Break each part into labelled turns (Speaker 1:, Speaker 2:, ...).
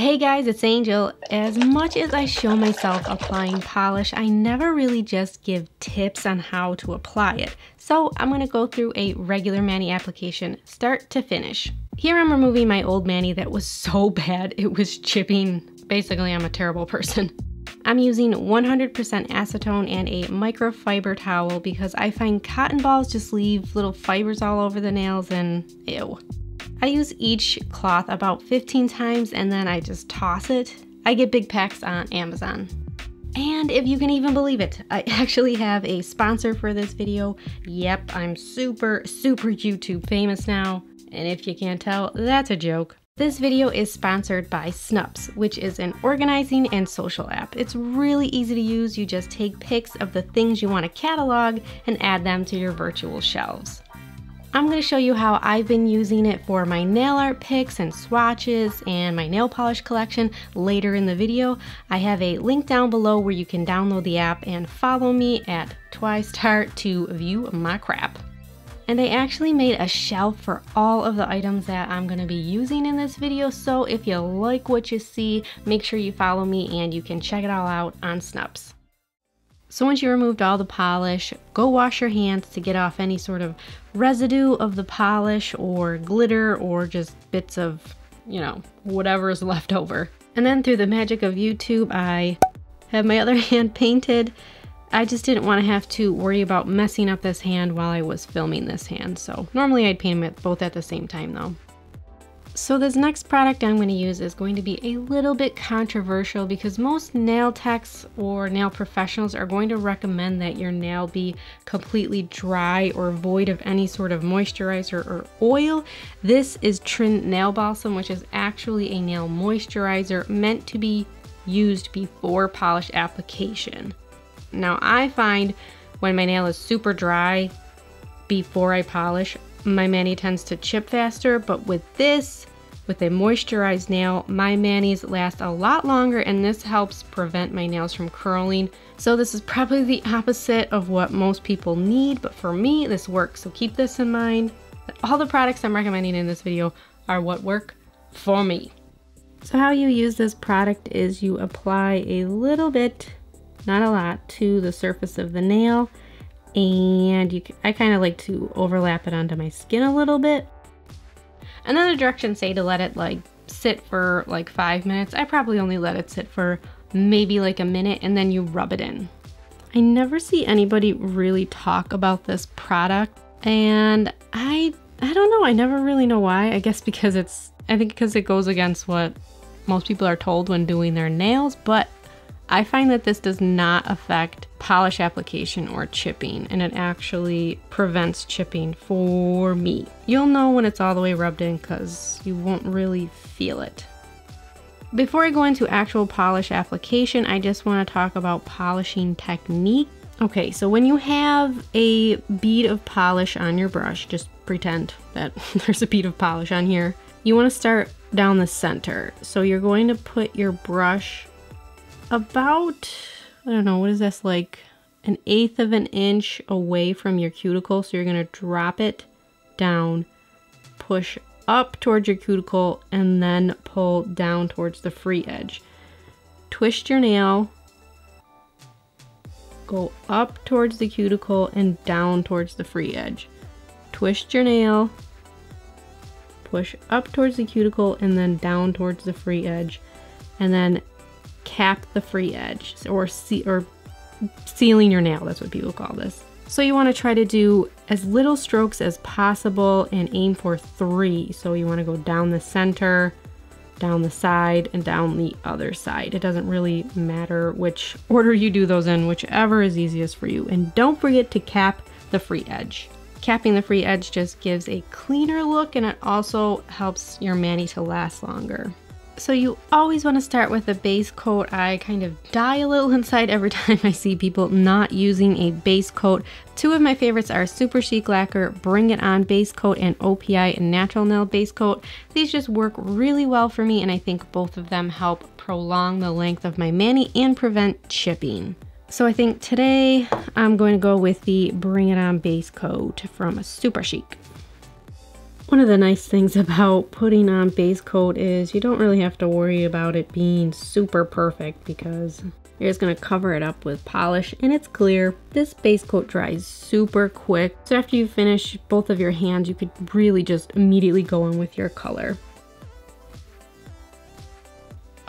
Speaker 1: Hey guys, it's Angel. As much as I show myself applying polish, I never really just give tips on how to apply it. So I'm going to go through a regular mani application, start to finish. Here I'm removing my old mani that was so bad it was chipping. Basically, I'm a terrible person. I'm using 100% acetone and a microfiber towel because I find cotton balls just leave little fibers all over the nails and ew. I use each cloth about 15 times and then I just toss it. I get big packs on Amazon. And if you can even believe it, I actually have a sponsor for this video. Yep, I'm super YouTube famous now. And if you can't tell, that's a joke. This video is sponsored by Snups, which is an organizing and social app. It's really easy to use. You just take pics of the things you want to catalog and add them to your virtual shelves. I'm going to show you how I've been using it for my nail art picks and swatches and my nail polish collection later in the video. I have a link down below where you can download the app and follow me at TwiStar to view my crap. And I actually made a shelf for all of the items that I'm going to be using in this video, so if you like what you see, make sure you follow me and you can check it all out on Snups. So once you removed all the polish, go wash your hands to get off any sort of residue of the polish or glitter or just bits of, whatever is left over. And then through the magic of YouTube, I have my other hand painted. I just didn't want to have to worry about messing up this hand while I was filming this hand. So normally I'd paint them both at the same time though. So this next product I'm going to use is going to be a little bit controversial because most nail techs or nail professionals are going to recommend that your nail be completely dry or void of any sort of moisturizer or oil. This is Trin Nail Balsam, which is actually a nail moisturizer meant to be used before polish application. Now I find when my nail is super dry before I polish, my mani tends to chip faster, but with this, with a moisturized nail, my manis last a lot longer and this helps prevent my nails from curling. So this is probably the opposite of what most people need, but for me, this works. So keep this in mind. All the products I'm recommending in this video are what work for me. So how you use this product is you apply a little bit, not a lot, to the surface of the nail. And I kind of like to overlap it onto my skin a little bit. And then the directions say to let it sit for 5 minutes. I probably only let it sit for maybe a minute and then you rub it in. I never see anybody really talk about this product and I don't know, I never really know why. I guess because I think because it goes against what most people are told when doing their nails, but I find that this does not affect polish application or chipping, and it actually prevents chipping for me. You'll know when it's all the way rubbed in because you won't really feel it. Before I go into actual polish application, I just want to talk about polishing technique. Okay, so when you have a bead of polish on your brush, just pretend that there's a bead of polish on here. You want to start down the center. So you're going to put your brush about, I don't know, what is this, 1/8 of an inch away from your cuticle. So you're going to drop it down, push up towards your cuticle, and then pull down towards the free edge. Twist your nail, go up towards the cuticle and down towards the free edge. Twist your nail, push up towards the cuticle and then down towards the free edge, and then cap the free edge, or sealing your nail, that's what people call this. So you want to try to do as little strokes as possible and aim for 3. So you want to go down the center, down the side, and down the other side. It doesn't really matter which order you do those in, whichever is easiest for you. And don't forget to cap the free edge. Capping the free edge just gives a cleaner look and it also helps your mani to last longer. So you always want to start with a base coat. I kind of die a little inside every time I see people not using a base coat. 2 of my favorites are Super Chic Lacquer Bring It On Base Coat and OPI Natural Nail Base Coat. These just work really well for me and I think both of them help prolong the length of my mani and prevent chipping. So I think today I'm going to go with the Bring It On Base Coat from Super Chic. One of the nice things about putting on base coat is you don't really have to worry about it being super perfect because you're just going to cover it up with polish and it's clear. This base coat dries super quick. So after you finish both of your hands, you could really just immediately go in with your color.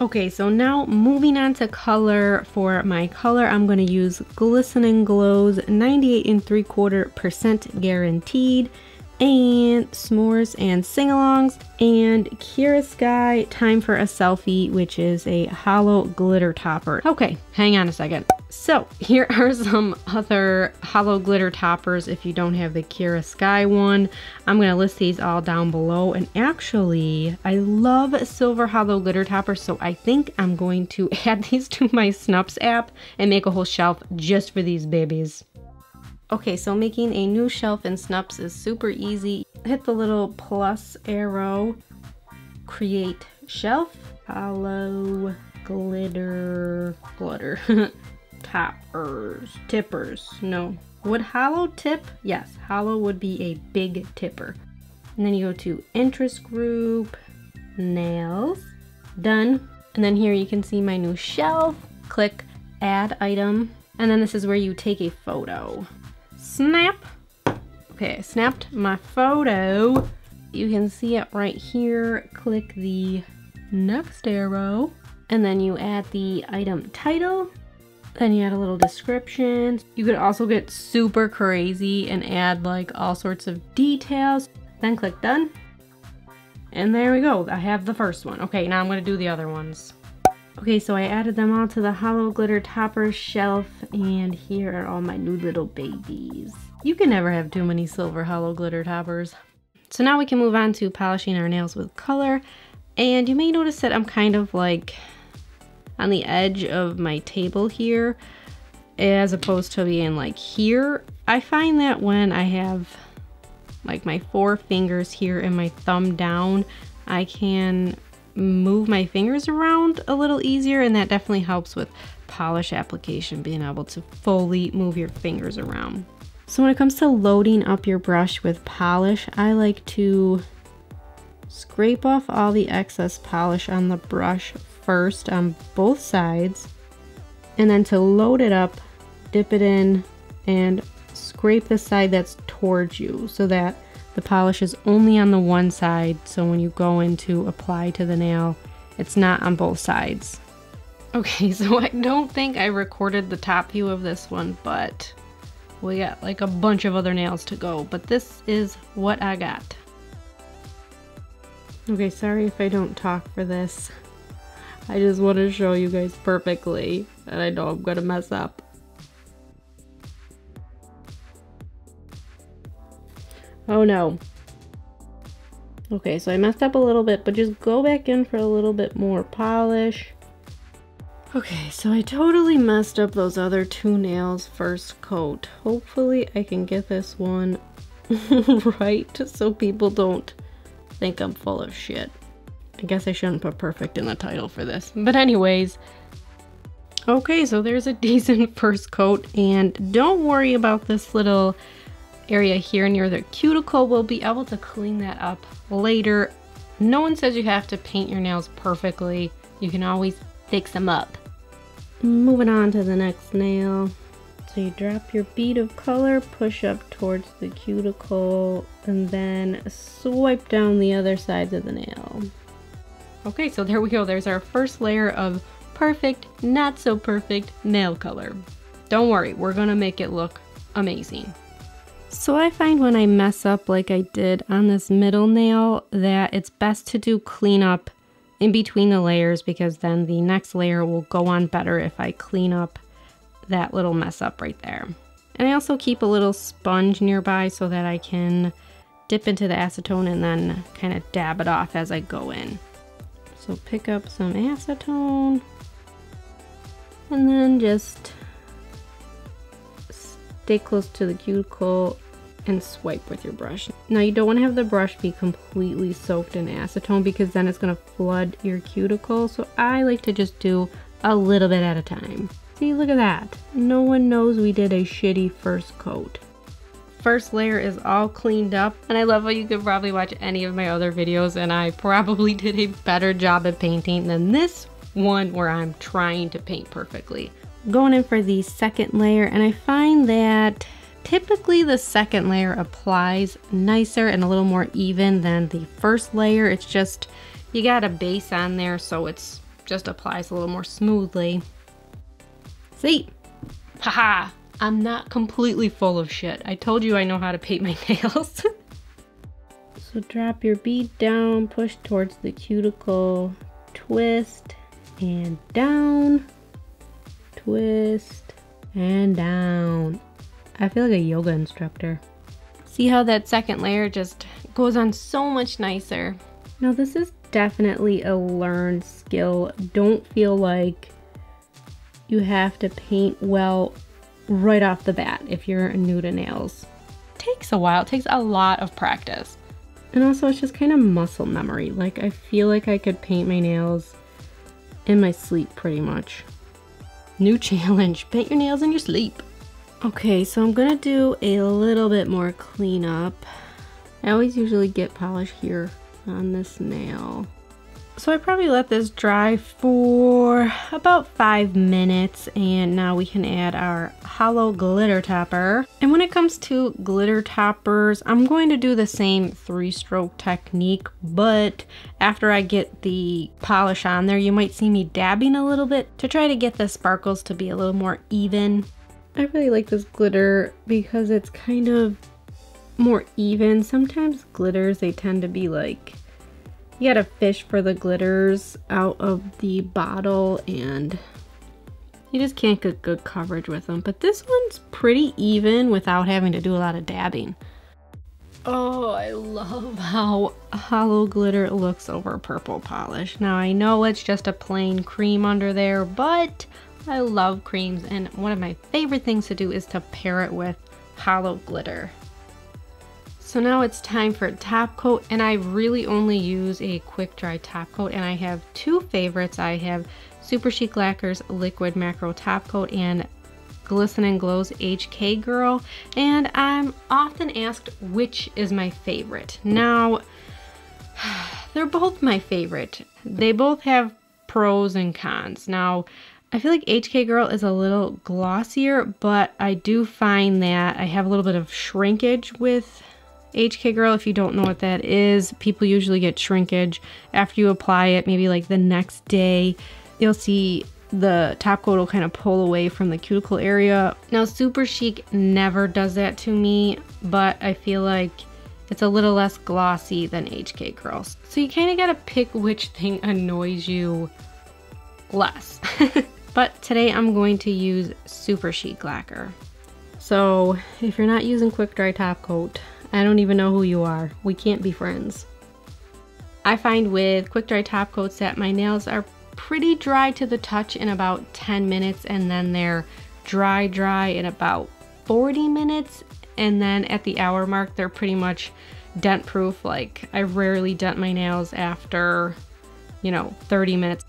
Speaker 1: Okay, so now moving on to color. For my color, I'm going to use Glistening Glows 98 3/4% guaranteed, and S'mores and Sing-Alongs, and Kira Sky Time for a Selfie, which is a Holo glitter topper. Okay, hang on a second. So here are some other Holo glitter toppers if you don't have the Kira Sky one. I'm going to list these all down below, and actually I love silver Holo glitter toppers, so I think I'm going to add these to my Snups app and make a whole shelf just for these babies. Okay, so making a new shelf in Snups is super easy. Hit the little plus arrow, create shelf, Holo glitter tippers. No, would Holo tip? Yes, Holo would be a big tipper. And then you go to interest group, nails, done. And then here you can see my new shelf. Click add item, and then this is where you take a photo. Snap. Okay, I snapped my photo. You can see it right here. Click the next arrow, and then you add the item title. Then you add a little description. You could also get super crazy and add like all sorts of details. Then click done. And there we go. I have the first one. Okay, now I'm going to do the other ones. Okay, so I added them all to the Holo glitter topper shelf, and here are all my new little babies. You can never have too many silver Holo glitter toppers. So now we can move on to polishing our nails with color, and you may notice that I'm kind of like on the edge of my table here as opposed to being like here. I find that when I have like my 4 fingers here and my thumb down, I can move my fingers around a little easier, and that definitely helps with polish application, being able to fully move your fingers around. So when it comes to loading up your brush with polish, I like to scrape off all the excess polish on the brush first on both sides, and then to load it up, dip it in and scrape the side that's towards you so that the polish is only on the one side, so when you go in to apply to the nail, it's not on both sides. Okay, so I don't think I recorded the top view of this one, but we got like a bunch of other nails to go, but this is what I got. Okay, sorry if I don't talk for this. I just want to show you guys perfectly, and I know I'm gonna mess up. Oh no. Okay, so I messed up a little bit, but just go back in for a little bit more polish. Okay, so I totally messed up those other 2 nails first coat. Hopefully I can get this one right so people don't think I'm full of shit. I guess I shouldn't put perfect in the title for this. But anyways, okay, so there's a decent first coat, and don't worry about this little area here near the cuticle. We'll be able to clean that up later. No one says you have to paint your nails perfectly. You can always fix them up. Moving on to the next nail. So you drop your bead of color, push up towards the cuticle, and then swipe down the other sides of the nail. Okay, so there we go. There's our first layer of perfect, not so perfect nail color. Don't worry, we're gonna make it look amazing. So I find when I mess up like I did on this middle nail that it's best to do cleanup in between the layers, because then the next layer will go on better if I clean up that little mess up right there. And I also keep a little sponge nearby so that I can dip into the acetone and then kind of dab it off as I go in. So pick up some acetone and then just stay close to the cuticle and swipe with your brush. Now you don't want to have the brush be completely soaked in acetone because then it's going to flood your cuticle. So I like to just do a little bit at a time. See, look at that. No one knows we did a shitty first coat. first layer is all cleaned up, and I love how you could probably watch any of my other videos and I probably did a better job at painting than this one where I'm trying to paint perfectly. Going in for the second layer, and I find that typically the second layer applies nicer and a little more even than the first layer. It's just, you got a base on there, so it's just applies a little more smoothly. See? Haha! I'm not completely full of shit. I told you I know how to paint my nails. So drop your bead down, push towards the cuticle, twist, and down, twist, and down. I feel like a yoga instructor. See how that second layer just goes on so much nicer. Now this is definitely a learned skill. Don't feel like you have to paint well right off the bat if you're new to nails. It takes a while, it takes a lot of practice. And also it's just kind of muscle memory. Like I feel like I could paint my nails in my sleep pretty much. New challenge, paint your nails in your sleep. Okay, so I'm gonna do a little bit more cleanup. I always usually get polish here on this nail. So I probably let this dry for about 5 minutes, and now we can add our Holo glitter topper. And when it comes to glitter toppers, I'm going to do the same 3-stroke technique, but after I get the polish on there, you might see me dabbing a little bit to try to get the sparkles to be a little more even. I really like this glitter because it's kind of more even. Sometimes glitters, they tend to be like, you gotta fish for the glitters out of the bottle and you just can't get good coverage with them. But this one's pretty even without having to do a lot of dabbing. Oh, I love how Holo glitter looks over purple polish. Now I know it's just a plain cream under there, but I love creams, and one of my favorite things to do is to pair it with Holo glitter. So now it's time for a top coat, and I really only use a quick dry top coat, and I have 2 favorites. I have Super Chic Lacquer's Liquid Macro Top Coat and Glisten & Glow's HK Girl, and I'm often asked which is my favorite. Now, they're both my favorite. They both have pros and cons. Now, I feel like HK Girl is a little glossier, but I do find that I have a little bit of shrinkage with HK Girl. If you don't know what that is, people usually get shrinkage after you apply it, maybe like the next day. You'll see the top coat will kind of pull away from the cuticle area. Now Super Chic never does that to me, but I feel like it's a little less glossy than HK Girl. So you kind of gotta pick which thing annoys you less. But today I'm going to use Super Chic Lacquer. So if you're not using quick dry top coat, I don't even know who you are. We can't be friends. I find with quick dry top coats that my nails are pretty dry to the touch in about 10 minutes, and then they're dry in about 40 minutes, and then at the hour mark they're pretty much dent proof. Like I rarely dent my nails after, 30 minutes.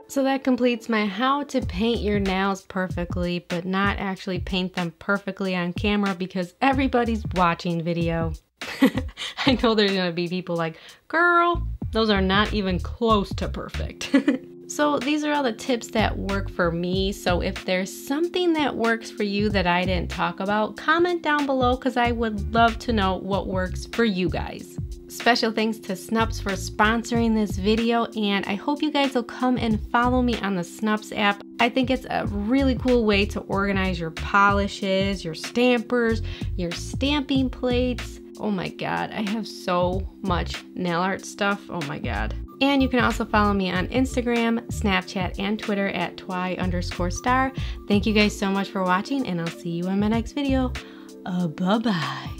Speaker 1: So that completes my how to paint your nails perfectly, but not actually paint them perfectly on camera because everybody's watching video. I know there's gonna be people like, girl, those are not even close to perfect. So these are all the tips that work for me. So if there's something that works for you that I didn't talk about, comment down below because I would love to know what works for you guys. Special thanks to Snups for sponsoring this video, and I hope you guys will come and follow me on the Snups app. I think it's a really cool way to organize your polishes, your stampers, your stamping plates. Oh my god, I have so much nail art stuff. Oh my god. And you can also follow me on Instagram, Snapchat, and Twitter at twy_star. Thank you guys so much for watching, and I'll see you in my next video. Bye-bye.